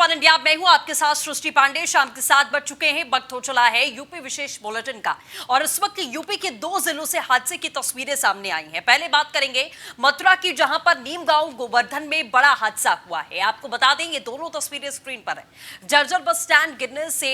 One India, मैं हूं आपके साथ सृष्टि पांडे। शाम के 7 बज चुके हैं, वक्त हो चला है यूपी विशेष बुलेटिन का। और इस वक्त यूपी के 2 जिलों से हादसे की तस्वीरें सामने आई हैं। पहले बात करेंगे मथुरा की, जहां पर नीम गांव गोवर्धन में बड़ा हादसा हुआ है। आपको बता दें, ये दोनों तस्वीरें स्क्रीन पर है। जर्जर बस स्टैंड गिरने से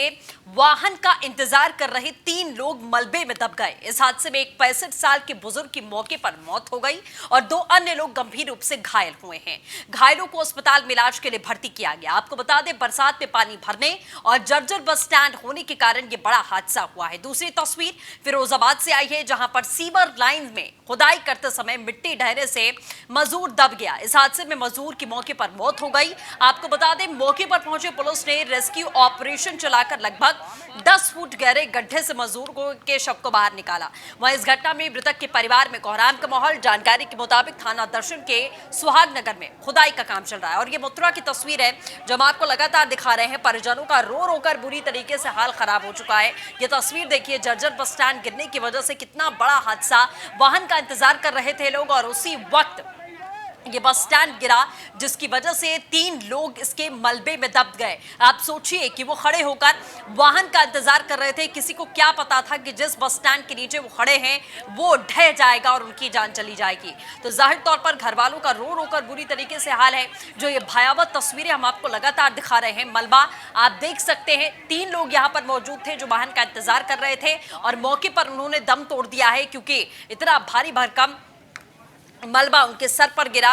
वाहन का इंतजार कर रहे 3 लोग मलबे में दब गए। इस हादसे में एक 65 साल के बुजुर्ग की मौके पर मौत हो गई और 2 अन्य लोग गंभीर रूप से घायल हुए हैं। घायलों को अस्पताल में इलाज के लिए भर्ती किया गया। आपको बता दें, बरसात में पानी भरने और जर्जर बस स्टैंड होने के कारण यह बड़ा हादसा हुआ है। दूसरी तस्वीर फिरोजाबाद से आई है, जहां पर सीवर लाइन में खुदाई करते समय मिट्टी ढहने से मजदूर दब गया। इस हादसे में मजदूर की मौके पर मौत हो गई। आपको बता दें, मौके पर पहुंचे पुलिस ने रेस्क्यू ऑपरेशन चलाकर लगभग 10 फुट गहरे गड्ढे से मजदूर के शव को बाहर निकाला। वहीं इस घटना में मृतक के परिवार में कोहराम का माहौल। जानकारी के मुताबिक थाना दर्शन के सुहागनगर में खुदाई का काम चल रहा है। और ये मथुरा की तस्वीर है जो हम आपको लगातार दिखा रहे हैं। परिजनों का रो रो कर बुरी तरीके से हाल खराब हो चुका है। ये तस्वीर देखिए, जर्जर बस स्टैंड गिरने की वजह से कितना बड़ा हादसा। वाहन का इंतजार कर रहे थे लोग और उसी वक्त ये बस स्टैंड गिरा, जिसकी वजह से 3 लोग इसके मलबे में दब गए। आप सोचिए कि वो खड़े होकर वाहन का इंतजार कर रहे थे। किसी को क्या पता था कि जिस बस स्टैंड के नीचे वो खड़े हैं वो ढह जाएगा और उनकी जान चली जाएगी। तो जाहिर तौर पर घर वालों का रो रो कर बुरी तरीके से हाल है। जो ये भयावह तस्वीरें हम आपको लगातार दिखा रहे हैं, मलबा आप देख सकते हैं। 3 लोग यहाँ पर मौजूद थे जो वाहन का इंतजार कर रहे थे और मौके पर उन्होंने दम तोड़ दिया है, क्योंकि इतना भारी भरकम मलबा उनके सर पर गिरा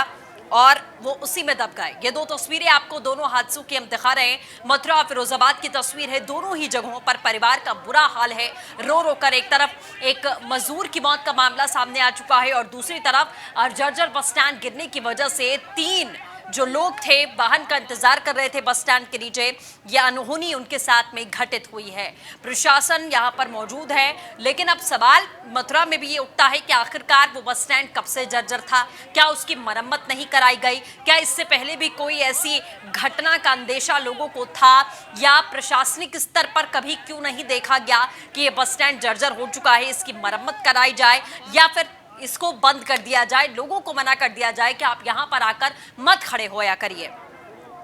और वो उसी में दब गए। ये 2 तस्वीरें आपको दोनों हादसों की हम दिखा रहे हैं। मथुरा और फिरोजाबाद की तस्वीर है। दोनों ही जगहों पर परिवार का बुरा हाल है। रो रो कर एक तरफ एक मजदूर की मौत का मामला सामने आ चुका है और दूसरी तरफ जर्जर बस स्टैंड गिरने की वजह से 3 जो लोग थे वाहन का इंतजार कर रहे थे बस स्टैंड के नीचे, यह अनहोनी उनके साथ में घटित हुई है। प्रशासन यहां पर मौजूद है, लेकिन अब सवाल मथुरा में भी ये उठता है कि आखिरकार वो बस स्टैंड कब से जर्जर था? क्या उसकी मरम्मत नहीं कराई गई? क्या इससे पहले भी कोई ऐसी घटना का अंदेशा लोगों को था? या प्रशासनिक स्तर पर कभी क्यों नहीं देखा गया कि ये बस स्टैंड जर्जर हो चुका है, इसकी मरम्मत कराई जाए या फिर इसको बंद कर दिया जाए, लोगों को मना कर दिया जाए कि आप यहां पर आकर मत खड़े होया करिए।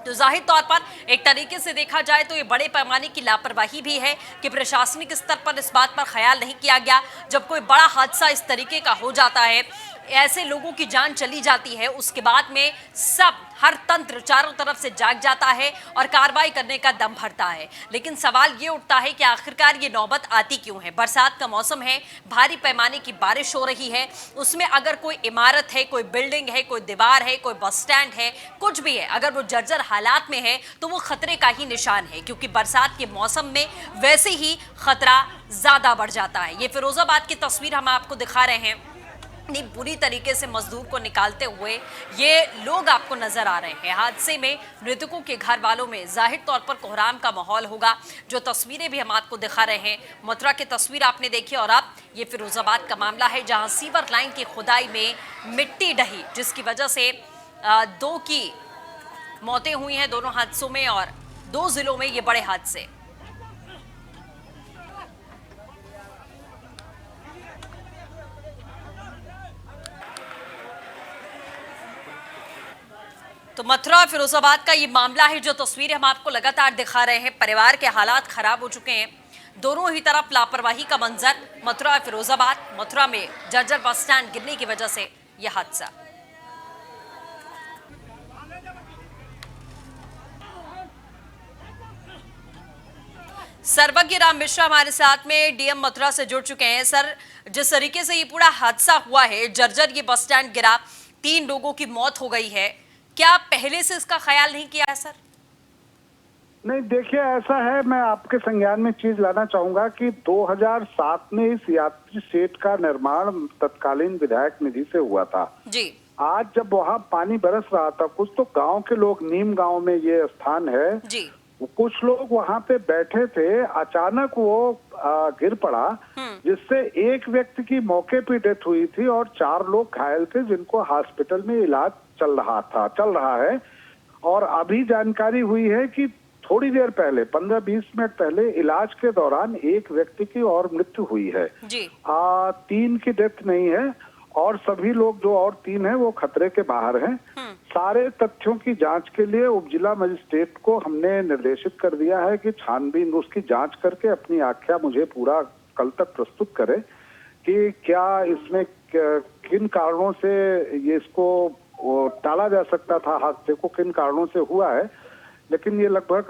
तो जाहिर तौर पर एक तरीके से देखा जाए तो ये बड़े पैमाने की लापरवाही भी है कि प्रशासनिक स्तर पर इस बात पर ख्याल नहीं किया गया। जब कोई बड़ा हादसा इस तरीके का हो जाता है, ऐसे लोगों की जान चली जाती है, उसके बाद में हर तंत्र चारों तरफ से जाग जाता है और कार्रवाई करने का दम भरता है। लेकिन सवाल ये उठता है कि आखिरकार ये नौबत आती क्यों है? बरसात का मौसम है, भारी पैमाने की बारिश हो रही है, उसमें अगर कोई इमारत है, कोई बिल्डिंग है, कोई दीवार है, कोई बस स्टैंड है, कुछ भी है, अगर वो जर्जर हालात में है तो वो खतरे का ही निशान है, क्योंकि बरसात के मौसम में वैसे ही खतरा ज्यादा बढ़ जाता है। ये फिरोजाबाद की तस्वीर हम आपको दिखा रहे हैं। इतनी बुरी तरीके से मजदूर को निकालते हुए ये लोग आपको नजर आ रहे हैं। हादसे में मृतकों के घर वालों में जाहिर तौर पर कोहराम का माहौल होगा। जो तस्वीरें भी हम आपको दिखा रहे हैं, मथुरा की तस्वीर आपने देखी और अब ये फिरोजाबाद का मामला है, जहां सीवर लाइन की खुदाई में मिट्टी ढही, जिसकी वजह से 2 की मौतें हुई हैं दोनों हादसों में और 2 जिलों में ये बड़े हादसे। तो मथुरा फिरोजाबाद का ये मामला है। जो तस्वीरें हम आपको लगातार दिखा रहे हैं, परिवार के हालात खराब हो चुके हैं। दोनों ही तरफ लापरवाही का मंजर। मथुरा फिरोजाबाद, मथुरा में जर्जर बस स्टैंड गिरने की वजह से यह हादसा। सर्वज्ञ राम मिश्रा हमारे साथ में डीएम मथुरा से जुड़ चुके हैं। सर, जिस तरीके से ये पूरा हादसा हुआ है, जर्जर ये बस स्टैंड गिरा, 3 लोगों की मौत हो गई है, क्या पहले से इसका ख्याल नहीं किया है सर? नहीं, देखिए ऐसा है, मैं आपके संज्ञान में चीज लाना चाहूंगा कि 2007 में इस यात्री सेट का निर्माण तत्कालीन विधायक निधि से हुआ था जी। आज जब वहाँ पानी बरस रहा था, कुछ तो गांव के लोग, नीम गांव में ये स्थान है जी, कुछ लोग वहाँ पे बैठे थे, अचानक वो गिर पड़ा, जिससे एक व्यक्ति की मौके पे डेथ हुई थी और 4 लोग घायल थे, जिनको हॉस्पिटल में इलाज चल रहा है। और अभी जानकारी हुई है कि थोड़ी देर पहले, 15-20 मिनट पहले, इलाज के दौरान एक व्यक्ति की और मृत्यु हुई है। जी। 3 की डेथ नहीं है और सभी लोग जो और 3 हैं वो खतरे के बाहर हैं। सारे तथ्यों की जांच के लिए उप जिला मजिस्ट्रेट को हमने निर्देशित कर दिया है कि छानबीन उसकी जांच करके अपनी आख्या मुझे पूरा कल तक प्रस्तुत करे कि क्या इसमें किन कारणों से ये इसको टाला जा सकता था, हादसे को किन कारणों से हुआ है। लेकिन ये लगभग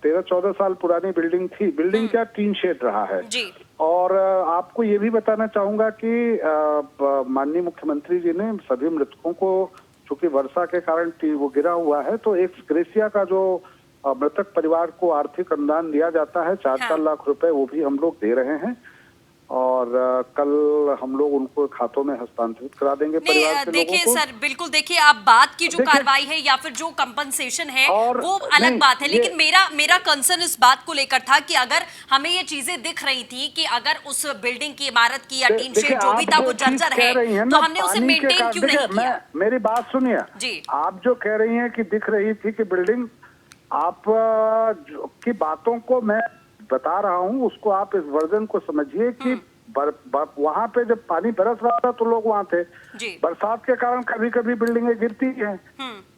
13-14 साल पुरानी बिल्डिंग थी। बिल्डिंग क्या, टीन शेड रहा है जी। और आपको ये भी बताना चाहूंगा कि माननीय मुख्यमंत्री जी ने सभी मृतकों को, चूंकि वर्षा के कारण वो गिरा हुआ है, तो एक ग्रेसिया का जो मृतक परिवार को आर्थिक अनुदान दिया जाता है 4-4 लाख रुपए, वो भी हम लोग दे रहे हैं और कल हम लोग उनको खातों में हस्तांतरित करा देंगे परिवार के देखिए लोगों को। सर, बिल्कुल देखिए, आप बात की जो कार्रवाई है या फिर जो कंपनसेशन है वो अलग बात है, लेकिन मेरा कंसर्न इस बात को लेकर था कि अगर हमें ये चीजें दिख रही थी कि अगर उस बिल्डिंग की इमारत की या टीन शेड जो भी था वो जर्जर है तो हमने उसे मेंटेन क्यों नहीं किया? मेरी बात सुनिए जी। आप जो कह रही हैं कि दिख रही थी कि बिल्डिंग, आप की बातों को मैं बता रहा हूँ, उसको आप इस वर्जन को समझिए कि वहां पे जब पानी बरस रहा था तो लोग वहां थे। बरसात के कारण कभी कभी बिल्डिंगें गिरती हैं,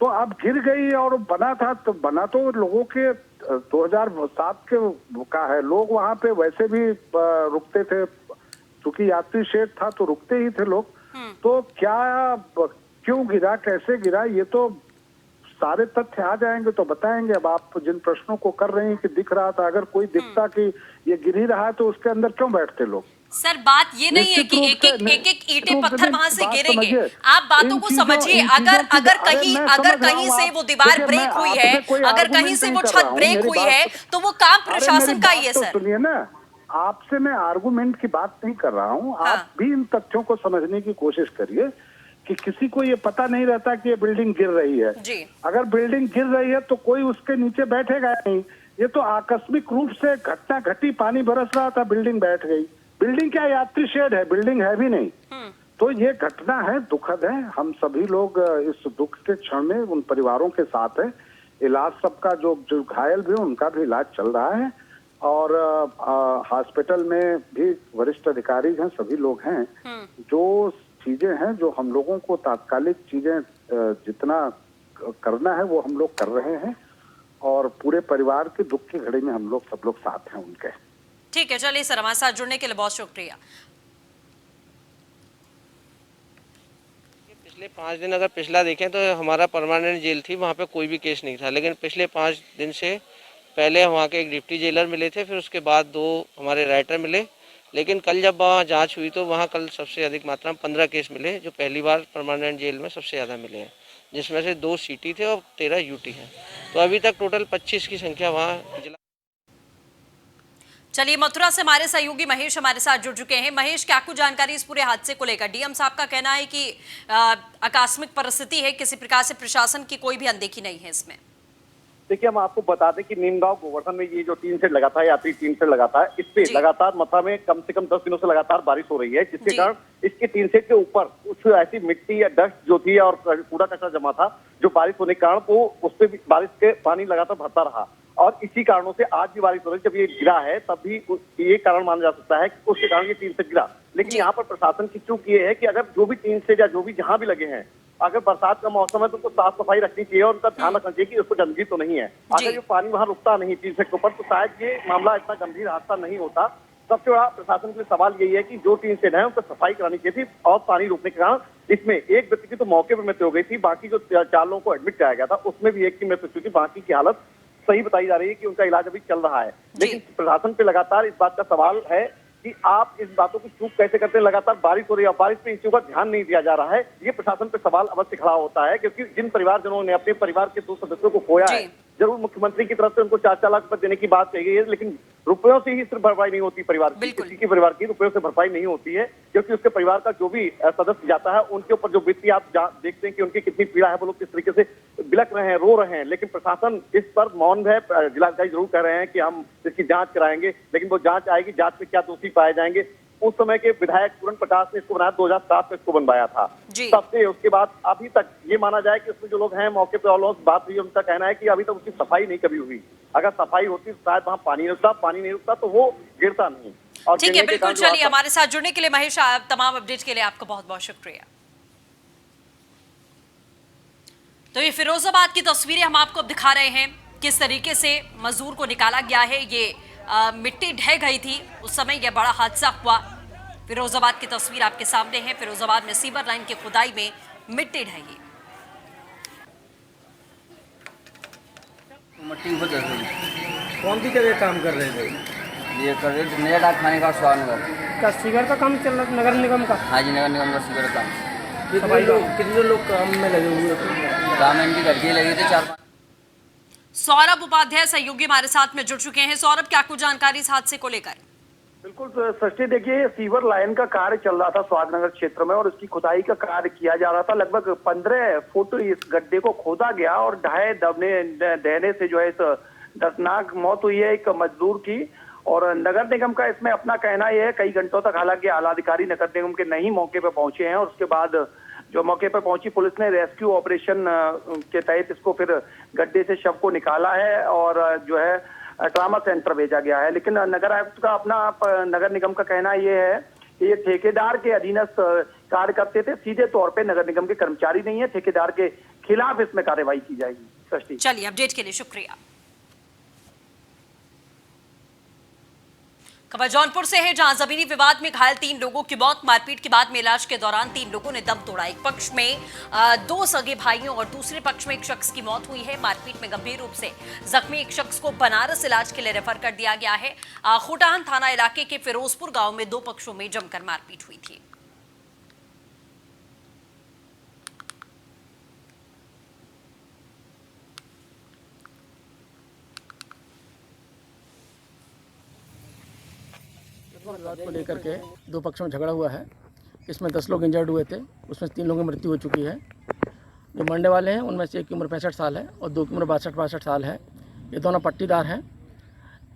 तो अब गिर गई और बना तो लोगों के 2007 के का है। लोग वहां पे वैसे भी रुकते थे, क्योंकि यात्री शेड था तो रुकते ही थे लोग। तो क्या, क्यों गिरा, कैसे गिरा, ये तो सारे तथ्य आ जाएंगे तो बताएंगे। अब आप जिन प्रश्नों को कर रही हैं कि दिख रहा था, अगर कोई दिखता कि ये गिर ही रहा है तो उसके अंदर क्यों बैठते लोग? सर बात ये नहीं है कि एक एक ईंटें पत्थर वहां से गिरेंगे, आप बातों को समझिए। अगर कहीं से वो दीवार ब्रेक हुई है, अगर कहीं से वो छत ब्रेक हुई है तो वो काम प्रशासन का ही है सर। सुनिए ना, आपसे मैं आर्गुमेंट की बात नहीं कर रहा हूँ। आप भी इन तथ्यों को समझने की कोशिश करिए कि किसी को ये पता नहीं रहता कि ये बिल्डिंग गिर रही है। अगर बिल्डिंग गिर रही है तो कोई उसके नीचे बैठेगा नहीं। ये तो आकस्मिक रूप से घटना घटी, पानी बरस रहा था, बिल्डिंग बैठ गई। बिल्डिंग क्या यात्री शेड है, बिल्डिंग है भी नहीं। तो ये घटना है, दुखद है। हम सभी लोग इस दुख के क्षण में उन परिवारों के साथ है। इलाज सबका, जो घायल भी उनका भी इलाज चल रहा है और हॉस्पिटल में भी वरिष्ठ अधिकारी हैं, सभी लोग हैं। जो चीजें हैं, जो हम लोगों को तात्कालिक चीजें जितना करना है वो हम लोग कर रहे हैं और पूरे परिवार के दुख की घड़ी में हम लोग सब लोग साथ हैं उनके। ठीक है, चलिए सर, हमारे साथ जुड़ने के लिए बहुत शुक्रिया। पिछले 5 दिन अगर पिछला देखें तो हमारा परमानेंट जेल थी, वहाँ पे कोई भी केस नहीं था। लेकिन पिछले 5 दिन से पहले वहाँ के एक डिप्टी जेलर मिले थे, फिर उसके बाद 2 हमारे राइटर मिले। लेकिन कल जब वहाँ जांच हुई तो वहाँ कल सबसे अधिक मात्रा में 15 केस मिले, जो पहली बार परमानेंट जेल में सबसे ज़्यादा मिले हैं, जिसमें से 2 सीटी थे और 13 यूटी हैं। तो अभी तक टोटल 25 की संख्या वहाँ जिला। चलिए, मथुरा से हमारे सहयोगी महेश हमारे साथ जुड़ चुके हैं। महेश, क्या कुछ जानकारी इस पूरे हादसे को लेकर? डीएम साहब का कहना है कि आकस्मिक परिस्थिति है, किसी प्रकार से प्रशासन की कोई भी अनदेखी नहीं है इसमें। देखिए, हम आपको बता दें कि नीमगांव गोवर्धन में ये जो टीन शेड लगा था, यात्री टीन शेड लगा था, इस पे लगातार मथुरा में कम से कम 10 दिनों से लगातार बारिश हो रही है, जिसके कारण इसके टीन शेड के ऊपर कुछ ऐसी मिट्टी या डस्ट जो थी और कूड़ा कचरा जमा था, जो बारिश होने के कारण वो उस पे भी बारिश के पानी लगातार भरता रहा और इसी कारणों से आज भी बारिश हो रही है। जब ये गिरा है तब भी ये कारण माना जा सकता है कि उसके कारण ये टीन शेड गिरा। लेकिन यहाँ पर प्रशासन की चूक ये है कि अगर जो भी टीन शेड या जो भी जहाँ भी लगे हैं, अगर बरसात का मौसम है तो उनको साफ सफाई रखनी चाहिए और उनका ध्यान रखना चाहिए कि उसको गंदगी तो नहीं है। अगर ये पानी वहां रुकता नहीं टीन शेड के ऊपर तो शायद ये मामला इतना गंभीर हादसा नहीं होता। सबसे बड़ा प्रशासन के लिए सवाल यही है कि जो टीन शेड है उन पर सफाई करानी चाहिए थी और पानी रुकने के कारण इसमें एक व्यक्ति की तो मौके पर मृत्यु हो गई थी, बाकी जो 4 लोगों को एडमिट कराया गया था उसमें भी एक की मृत्यु हुई थी, बाकी की हालत सही बताई जा रही है कि उनका इलाज अभी चल रहा है। लेकिन प्रशासन पे लगातार इस बात का सवाल है कि आप इस बातों की चूक कैसे करते हैं? लगातार बारिश हो रही है, बारिश पे इन चीजों का ध्यान नहीं दिया जा रहा है। ये प्रशासन पे सवाल अवश्य खड़ा होता है, क्योंकि जिन परिवारजनों ने अपने परिवार के 2 सदस्यों को खोया है, जरूर मुख्यमंत्री की तरफ से उनको 4-4 लाख रुपए देने की बात कही गई है, लेकिन रुपयों से ही सिर्फ भरपाई नहीं होती परिवार की, किसी के परिवार की रुपयों से भरपाई नहीं होती है, क्योंकि उसके परिवार का जो भी सदस्य जाता है उनके ऊपर जो बीतती आप देखते हैं कि उनकी कितनी पीड़ा है, वो लोग किस तरीके से बिलख रहे हैं, रो रहे हैं। लेकिन प्रशासन इस पर मौन है। जिलाधिकारी जरूर कह रहे हैं कि हम इसकी जांच कराएंगे, लेकिन वो जांच आएगी, जांच में क्या दोषी पाए जाएंगे। उस समय के विधायक पूरन प्रकाश ने इसको बनाया, 2007 में इसको बनवाया था, तब से उसके बाद अभी तक ये माना जाए कि उसमें जो लोग हैं मौके पे ऑलमोस्ट बात हुई, उनका कहना है कि अभी तक उसकी सफाई नहीं कभी हुई। अगर सफाई होती तो शायद वहाँ पानी नहीं रुकता, पानी नहीं रुकता तो वो गिरता नहीं। और ठीक है, गिरने के बिल्कुल। कारण जो चलिए, आसपास- हमारे साथ जुड़ने के लिए महेश, तमाम अपडेट के लिए आपका बहुत बहुत शुक्रिया। तो ये फिरोजाबाद की तस्वीरें हम आपको अब दिखा रहे हैं, किस तरीके से मजदूर को निकाला गया है। ये मिट्टी ढह गई थी उस समय, यह बड़ा हादसा हुआ। फिरोजाबाद की तस्वीर आपके सामने है। फिरोजाबाद में सीवर लाइन की खुदाई में मिट्टी ढही। मट्टी ऊपर चढ़ रही। कौन सी जगह काम कर रहे थे? ये कर रहे थे नया डाक खाने का स्वाद नगर। का सीवर का काम चल रहा था, नगर निगम का? हाँ जी, नगर निगम का सीवर काम। कितने लोग काम में लगे हुए थे? काम इनकी घर के लगे थे 4-5। सौरभ उपाध्याय सहयोगी हमारे साथ में जुड़ चुके हैं। सौरभ, क्या कुछ जानकारी इस हादसे को लेकर? बिल्कुल सृष्टि, देखिए सीवर लाइन का कार्य चल रहा था स्वादनगर क्षेत्र में और उसकी खुदाई का कार्य किया जा रहा था। लगभग 15 फुट इस गड्ढे को खोदा गया और ढहे दबने से जो है इस दर्दनाक मौत हुई है एक मजदूर की। और नगर निगम का इसमें अपना कहना यह है, कई घंटों तक हालांकि आलाधिकारी नगर निगम के नहीं मौके पर पहुंचे हैं और उसके बाद जो मौके पर पहुंची पुलिस ने रेस्क्यू ऑपरेशन के तहत इसको फिर गड्ढे से शव को निकाला है और जो है ट्रामा सेंटर भेजा गया है। लेकिन नगर आयुक्त का अपना नगर निगम का कहना यह है कि ये ठेकेदार के अधीनस्थ कार्य करते थे, सीधे तौर पे नगर निगम के कर्मचारी नहीं है। ठेकेदार के खिलाफ इसमें कार्रवाई की जाएगी। सृष्टि, चलिए, अपडेट के लिए शुक्रिया। खबर जौनपुर से है, जहां जमीनी विवाद में घायल 3 लोगों की मौत। मारपीट के बाद में इलाज के दौरान 3 लोगों ने दम तोड़ा। एक पक्ष में 2 सगे भाइयों और दूसरे पक्ष में एक शख्स की मौत हुई है। मारपीट में गंभीर रूप से जख्मी एक शख्स को बनारस इलाज के लिए रेफर कर दिया गया है। खोटान थाना इलाके के फिरोजपुर गांव में 2 पक्षों में जमकर मारपीट हुई थी। विवाद को लेकर के 2 पक्षों में झगड़ा हुआ है। इसमें 10 लोग इंजर्ड हुए थे, उसमें 3 लोगों की मृत्यु हो चुकी है। जो मरने वाले हैं उनमें से एक की उम्र 65 साल है और 2 की उम्र 62 साल है। ये दोनों पट्टीदार हैं।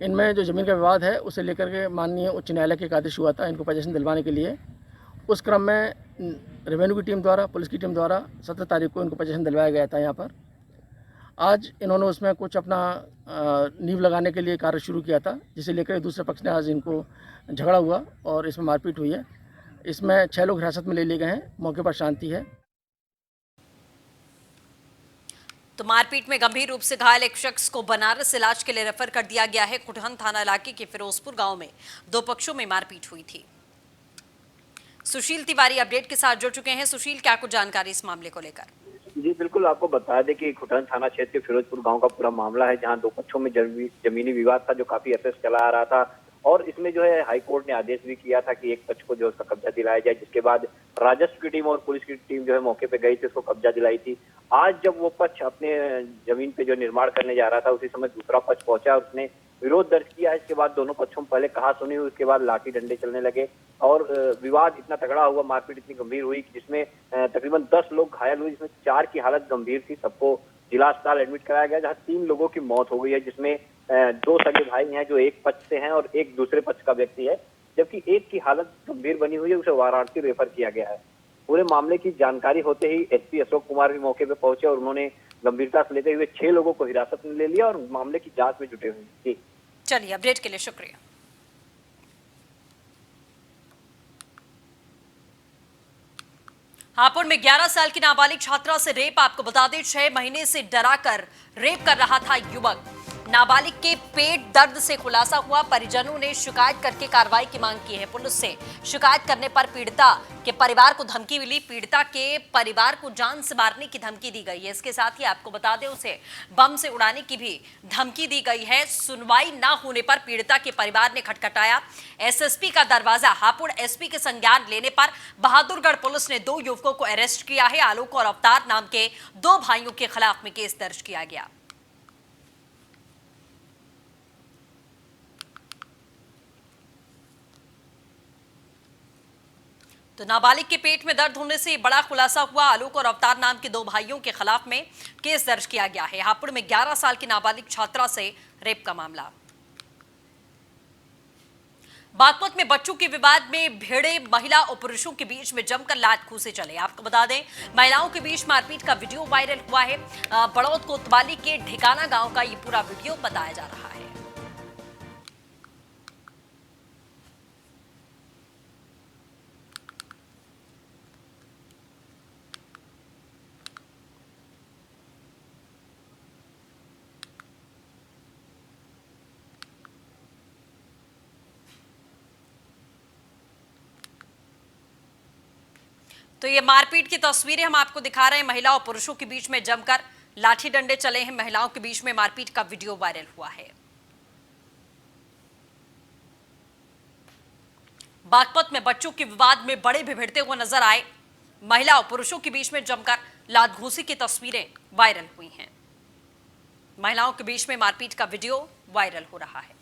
इनमें जो ज़मीन का विवाद है उसे लेकर के माननीय उच्च न्यायालय के एक आदेश हुआ था इनको पोजीशन दिलवाने के लिए। उस क्रम में रेवेन्यू की टीम द्वारा, पुलिस की टीम द्वारा 17 तारीख को इनको पोजीशन दिलवाया गया था यहाँ पर। आज इन्होंने उसमें कुछ अपना नींव लगाने के लिए कार्य शुरू किया था, जिसे लेकर दूसरे पक्ष ने आज इनको झगड़ा हुआ और इसमें मारपीट हुई है। इसमें 6 लोग हिरासत में ले लिए गए हैं। मौके पर शांति है। तो मारपीट में गंभीर रूप से घायल एक शख्स को बनारस इलाज के लिए रेफर कर दिया गया है। खुटहन थाना इलाके के फिरोजपुर गांव में 2 पक्षों में मारपीट हुई थी। सुशील तिवारी अपडेट के साथ जुड़ चुके हैं। सुशील, क्या कुछ जानकारी इस मामले को लेकर? जी बिल्कुल, आपको बता दें कि खुटन थाना क्षेत्र के फिरोजपुर गांव का पूरा मामला है, जहां 2 पक्षों में जमीनी विवाद था जो काफी अरसे से चला आ रहा था। और इसमें जो है हाई कोर्ट ने आदेश भी किया था कि एक पक्ष को जो उसका कब्जा दिलाया जाए, जिसके बाद राजस्व की टीम और पुलिस की टीम जो है मौके पे गई थी, उसको कब्जा दिलाई थी। आज जब वो पक्ष अपने जमीन पे जो निर्माण करने जा रहा था, उसी समय दूसरा पक्ष पहुंचा, उसने विरोध दर्ज किया। इसके बाद दोनों पक्षों में पहले कहा सुनी हुई, उसके बाद लाठी डंडे चलने लगे और विवाद इतना तगड़ा हुआ, मारपीट इतनी गंभीर हुई कि जिसमें तकरीबन 10 लोग घायल हुए, जिसमें 4 की हालत गंभीर थी। सबको जिला अस्पताल एडमिट कराया गया, जहां 3 लोगों की मौत हो गई है, जिसमें 2 सगे भाई हैं जो एक पक्ष से हैं और एक दूसरे पक्ष का व्यक्ति है, जबकि एक की हालत गंभीर बनी हुई है, उसे वाराणसी रेफर किया गया है। पूरे मामले की जानकारी होते ही एसपी अशोक कुमार भी मौके पर पहुंचे और उन्होंने गंभीरता से लेते हुए 6 लोगों को हिरासत में ले लिया और मामले की जांच में जुटे हुए। जी चलिए, अपडेट के लिए शुक्रिया। हापुड़ में 11 साल की नाबालिग छात्रा से रेप। आपको बता दें, 6 महीने से डराकर रेप कर रहा था युवक। नाबालिग के पेट दर्द से खुलासा हुआ। परिजनों ने शिकायत करके कार्रवाई की मांग की है पुलिस से। शिकायत करने पर पीड़िता के परिवार को धमकी मिली। पीड़िता के परिवार को जान से मारने की धमकी दी गई है। इसके साथ ही आपको बता दें, उसे बम से उड़ाने की भी धमकी दी गई है। सुनवाई ना होने पर पीड़िता के परिवार ने खटखटाया एसएसपी का दरवाजा। हापुड़ एसपी के संज्ञान लेने पर बहादुरगढ़ पुलिस ने 2 युवकों को अरेस्ट किया है। आलोक और अवतार नाम के 2 भाइयों के खिलाफ में केस दर्ज किया गया। तो नाबालिग के पेट में दर्द होने से बड़ा खुलासा हुआ। आलोक और अवतार नाम के 2 भाइयों के खिलाफ में केस दर्ज किया गया है। हापुड़ में 11 साल की नाबालिग छात्रा से रेप का मामला। बागपत में बच्चों के विवाद में भिड़े महिला और पुरुषों के बीच में जमकर लात घूंसे चले। आपको बता दें, महिलाओं के बीच मारपीट का वीडियो वायरल हुआ है। बड़ौद कोतवाली के ढिकाना गांव का ये पूरा वीडियो बताया जा रहा है। तो ये मारपीट की तस्वीरें हम आपको दिखा रहे हैं। महिला और पुरुषों के बीच में जमकर लाठी डंडे चले हैं। महिलाओं के बीच में मारपीट का वीडियो वायरल हुआ है। बागपत में बच्चों के विवाद में बड़े भिड़ते हुए नजर आए। महिला और पुरुषों के बीच में जमकर लात घूंसी की तस्वीरें वायरल हुई हैं। महिलाओं के बीच में मारपीट का वीडियो वायरल हो रहा है।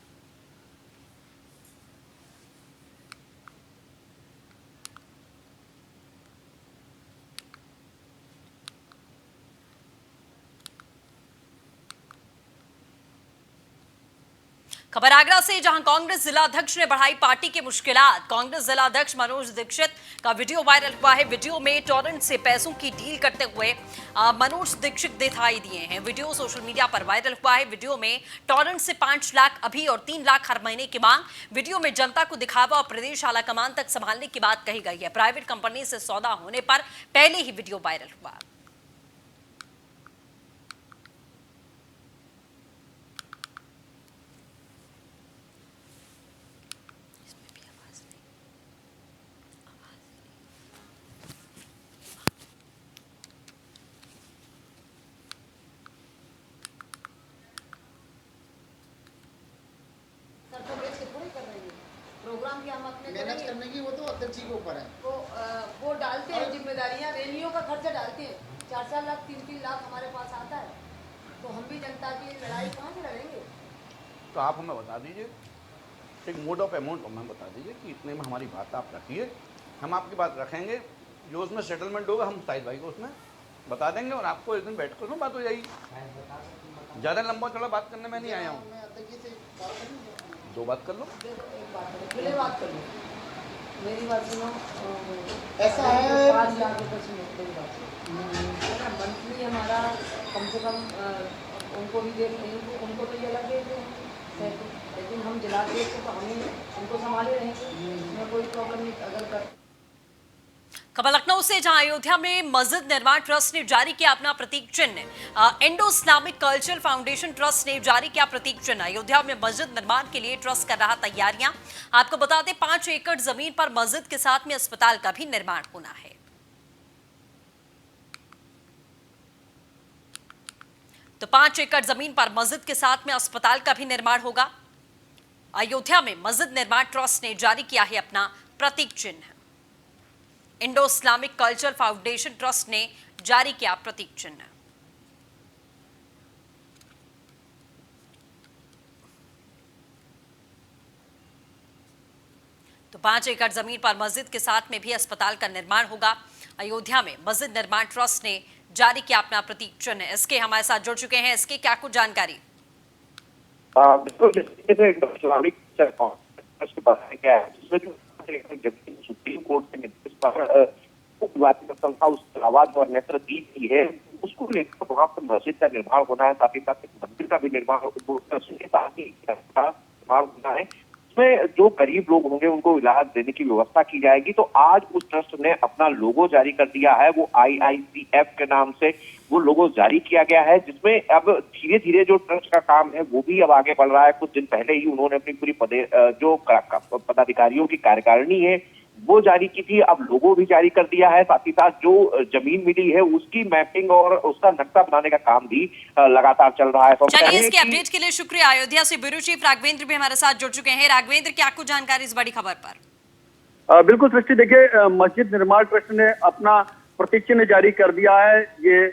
खबर आगरा से, जहां कांग्रेस जिला अध्यक्ष ने बढ़ाई पार्टी की मुश्किलात। कांग्रेस जिला अध्यक्ष मनोज दीक्षित का वीडियो वायरल हुआ है। वीडियो में टॉरेंट से पैसों की डील करते हुए मनोज दीक्षित दिखाई दिए हैं। वीडियो सोशल मीडिया पर वायरल हुआ है। वीडियो में टॉरेंट से 5 लाख अभी और 3 लाख हर महीने की मांग। वीडियो में जनता को दिखावा और प्रदेश आला कमान तक संभालने की बात कही गई है। प्राइवेट कंपनी से सौदा होने पर पहले ही वीडियो वायरल हुआ। प्रोग्राम की हम अपने मेहनत करने की वो तो अध्यक्ष जी के ऊपर है। वो डालते हैं जिम्मेदारियां, रैलियों का खर्चा डालते हैं। 4-4 लाख 3-3 लाख हमारे पास आता है, तो हम भी जनता की लड़ाई कहाँ से लड़ेंगे। तो आप हमें बता दीजिए, एक मोड ऑफ अमाउंट हमें बता दीजिए कि इतने में हमारी बात आप रखिए, हम आपकी बात रखेंगे। जो उसमें सेटलमेंट होगा हम साहिद भाई को उसमें बता देंगे और आपको एक दिन बैठ कर बात हो जाएगी। ज़्यादा लंबा चौड़ा बात करने में नहीं आया हूँ। 2 बात कर लो, पहले बात कर लो, मेरी बात सुनो। ऐसा है 5 लाख रुपये सुनो मेरी बात सुनो। मंथली हमारा कम से कम उनको भी देख रहे, उनको तो ये अलग देख रहे हैं, लेकिन हम जिला देख तो हमें उनको संभाले रहेंगे, उसमें कोई प्रॉब्लम नहीं। अगर कर खबर लखनऊ से, जहां अयोध्या में मस्जिद निर्माण ट्रस्ट ने जारी किया अपना प्रतीक चिन्ह। Indo Islamic cultural foundation trust ने जारी किया प्रतीक चिन्ह। अयोध्या में मस्जिद निर्माण के लिए ट्रस्ट कर रहा तैयारियां। आपको बता दें 5 एकड़ जमीन पर मस्जिद के साथ में अस्पताल का भी निर्माण होना है। तो 5 एकड़ जमीन पर मस्जिद के साथ में अस्पताल का भी निर्माण होगा। अयोध्या में मस्जिद निर्माण ट्रस्ट ने जारी किया है अपना प्रतीक चिन्ह। Indo Islamic culture foundation trust ने जारी किया प्रतीक चिन्ह। तो 5 एकड़ जमीन पर मस्जिद के साथ में भी अस्पताल का निर्माण होगा। अयोध्या में मस्जिद निर्माण ट्रस्ट ने जारी किया अपना प्रतीक चिन्ह। इसके हमारे साथ जुड़ चुके हैं। इसके क्या कुछ जानकारी? बिल्कुल, इस्लामिक ट्रस्ट के पास क्या है, जिसमें सुप्रीम कोर्ट के निर्देश पर संस्था उसके आवाज और नेत्र दी गई है, उसको लेकर वहाँ पर मस्जिद का निर्माण होना है, साथ ही साथ मंदिर का भी निर्माण होना है। उसमें जो गरीब लोग होंगे उनको इलाज देने की व्यवस्था की जाएगी। तो आज उस ट्रस्ट ने अपना लोगो जारी कर दिया है, वो IICF के नाम से वो लोगो जारी किया गया है, जिसमें अब धीरे धीरे जो ट्रस्ट का काम है वो भी अब आगे बढ़ रहा है। कुछ दिन पहले ही उन्होंने अपनी पूरी जो पदाधिकारियों की कार्यकारिणी है वो जारी की थी, अब लोगो भी जारी कर दिया है। साथ ही साथ जो जमीन मिली है उसकी मैपिंग और उसका नक्शा बनाने का काम भी लगातार चल रहा है। चलिए, इसके अपडेट के लिए शुक्रिया। अयोध्या से ब्यूरो चीफ राघवेंद्र भी हमारे साथ जुड़ चुके हैं। राघवेंद्र, क्या कुछ जानकारी इस बड़ी खबर पर? बिल्कुल सृष्टि, देखिए मस्जिद निर्माण ट्रस्ट ने अपना प्रतीक चिन्ह जारी कर दिया है। ये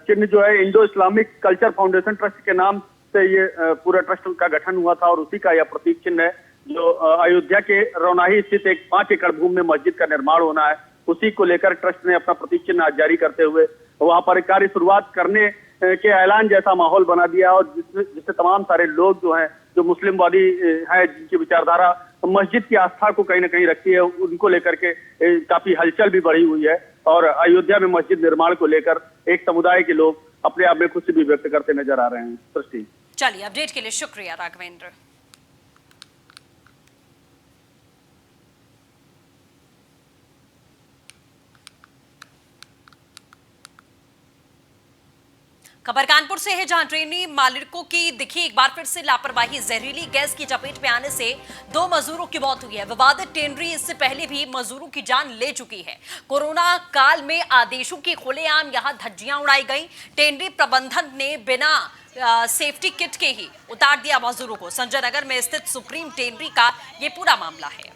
चिन्ह जो है Indo Islamic culture foundation trust के नाम से ये पूरा ट्रस्ट का गठन हुआ था और उसी का यह प्रतीक चिन्ह है, जो अयोध्या के रौनाही स्थित एक 5 एकड़ भूमि में मस्जिद का निर्माण होना है। उसी को लेकर ट्रस्ट ने अपना प्रतीक चिन्ह जारी करते हुए वहां पर कार्य शुरुआत करने के ऐलान जैसा माहौल बना दिया और जिससे तमाम सारे लोग जो हैं, जो मुस्लिमवादी है, जिनकी विचारधारा मस्जिद की आस्था को कहीं ना कहीं रखती है, उनको लेकर के काफी हलचल भी बढ़ी हुई है। और अयोध्या में मस्जिद निर्माण को लेकर एक समुदाय के लोग अपने आप में खुशी भी व्यक्त करते नजर आ रहे हैं। सृष्टि, चलिए, अपडेट के लिए शुक्रिया राघवेंद्र। खबर कानपुर से है, जहां ट्रेनी मालिकों की दिखी एक बार फिर से लापरवाही। जहरीली गैस की चपेट में आने से 2 मजदूरों की मौत हुई है। विवादित टेंडरी इससे पहले भी मजदूरों की जान ले चुकी है। कोरोना काल में आदेशों की खुलेआम यहां धज्जियां उड़ाई गई। टेंडरी प्रबंधन ने बिना सेफ्टी किट के ही उतार दिया मजदूरों को। संजय नगर में स्थित सुप्रीम टेंडरी का ये पूरा मामला है।